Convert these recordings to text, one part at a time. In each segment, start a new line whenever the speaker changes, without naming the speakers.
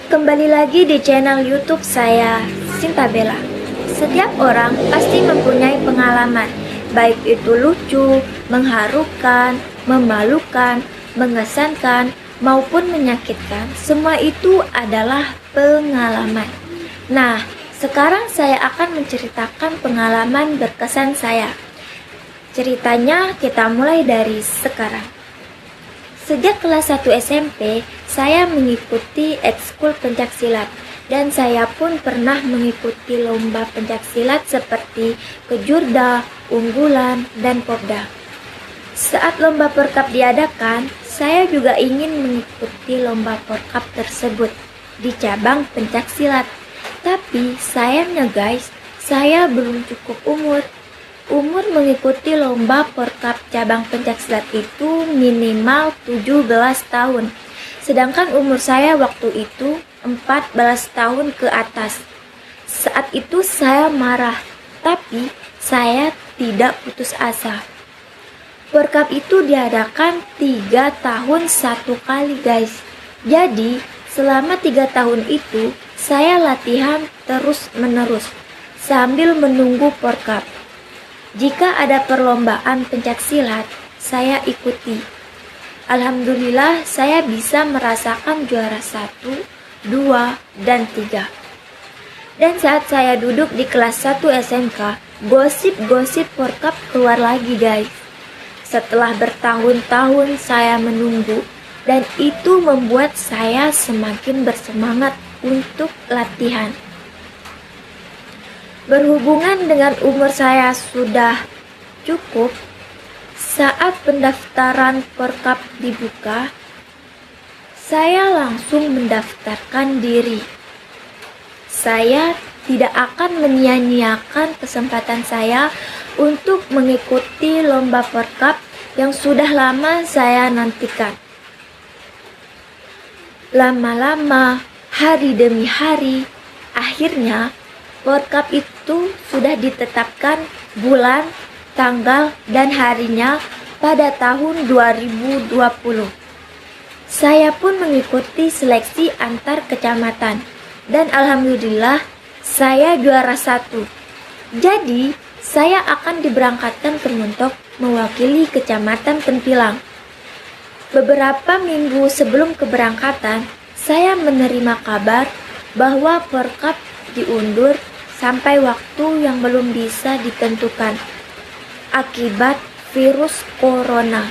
Kembali lagi di channel YouTube saya, Sinta Bella. Setiap orang pasti mempunyai pengalaman, baik itu lucu, mengharukan, memalukan, mengesankan, maupun menyakitkan. Semua itu adalah pengalaman. Nah, sekarang saya akan menceritakan pengalaman berkesan saya. Ceritanya kita mulai dari sekarang. Sejak kelas 1 SMP, saya mengikuti ekskul pencaksilat dan saya pun pernah mengikuti lomba pencaksilat seperti Kejurda, Unggulan, dan Popda. Saat lomba Porkap diadakan, saya juga ingin mengikuti lomba Porkap tersebut di cabang pencaksilat. Tapi sayangnya guys, saya belum cukup umur. Umur mengikuti lomba Porkap cabang pencaksilat itu minimal 17 tahun. Sedangkan umur saya waktu itu 14 tahun ke atas. Saat itu saya marah, tapi saya tidak putus asa. Porkap itu diadakan 3 tahun 1 kali guys. Jadi selama 3 tahun itu saya latihan terus menerus sambil menunggu Porkap. Jika ada perlombaan pencaksilat, saya ikuti. Alhamdulillah saya bisa merasakan juara 1, 2, dan 3. Dan saat saya duduk di kelas 1 SMK, gosip-gosip Porkap keluar lagi guys. Setelah bertahun-tahun saya menunggu, dan itu membuat saya semakin bersemangat untuk latihan. Berhubungan dengan umur saya sudah cukup, saat pendaftaran Porkap dibuka, saya langsung mendaftarkan diri. Saya tidak akan menyia-nyiakan kesempatan saya untuk mengikuti lomba Porkap yang sudah lama saya nantikan. Lama-lama, hari demi hari, akhirnya Porkap itu sudah ditetapkan bulan, tanggal, dan harinya pada tahun 2020. Saya pun mengikuti seleksi antar kecamatan dan alhamdulillah saya juara 1. Jadi saya akan diberangkatkan ke Montok mewakili kecamatan Tempilang. Beberapa minggu sebelum keberangkatan, saya menerima kabar bahwa Porkap diundur sampai waktu yang belum bisa ditentukan akibat virus corona.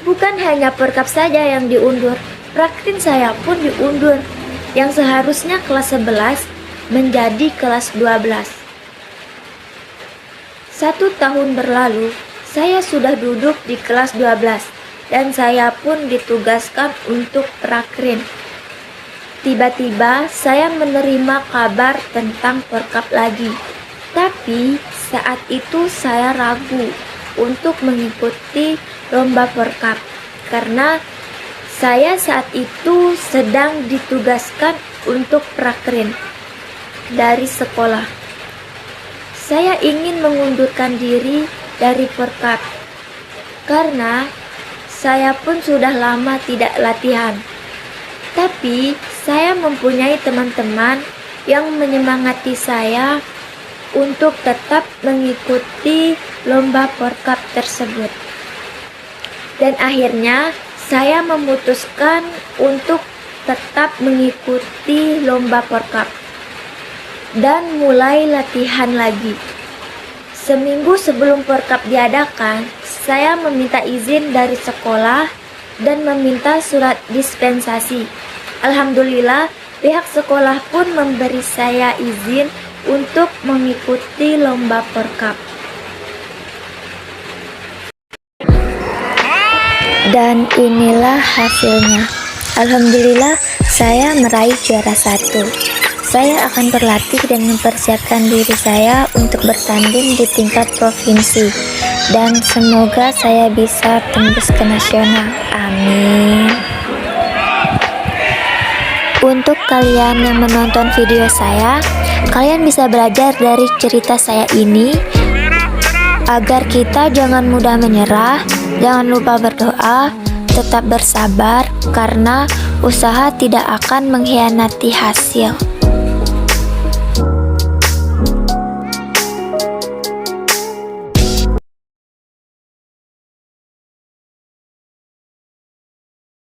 Bukan hanya Porkap saja yang diundur, Praktin saya pun diundur, yang seharusnya kelas 11 menjadi kelas 12. 1 tahun berlalu, saya sudah duduk di kelas 12 dan saya pun ditugaskan untuk Prakrin. Tiba-tiba saya menerima kabar tentang Porkap lagi. Tapi saat itu saya ragu untuk mengikuti lomba Porkap karena saya saat itu sedang ditugaskan untuk Prakrin dari sekolah. Saya ingin mengundurkan diri dari Porkap karena saya pun sudah lama tidak latihan. Tapi saya mempunyai teman-teman yang menyemangati saya untuk tetap mengikuti lomba Porkap tersebut. Dan akhirnya saya memutuskan untuk tetap mengikuti lomba Porkap dan mulai latihan lagi. Seminggu sebelum Porkap diadakan, saya meminta izin dari sekolah dan meminta surat dispensasi. Alhamdulillah, pihak sekolah pun memberi saya izin untuk mengikuti lomba Porkap. Dan inilah hasilnya. Alhamdulillah, saya meraih juara 1. Saya akan berlatih dan mempersiapkan diri saya untuk bertanding di tingkat provinsi. Dan semoga saya bisa tembus ke nasional. Amin. Untuk kalian yang menonton video saya, kalian bisa belajar dari cerita saya ini agar kita jangan mudah menyerah, jangan lupa berdoa, tetap bersabar karena usaha tidak akan mengkhianati hasil.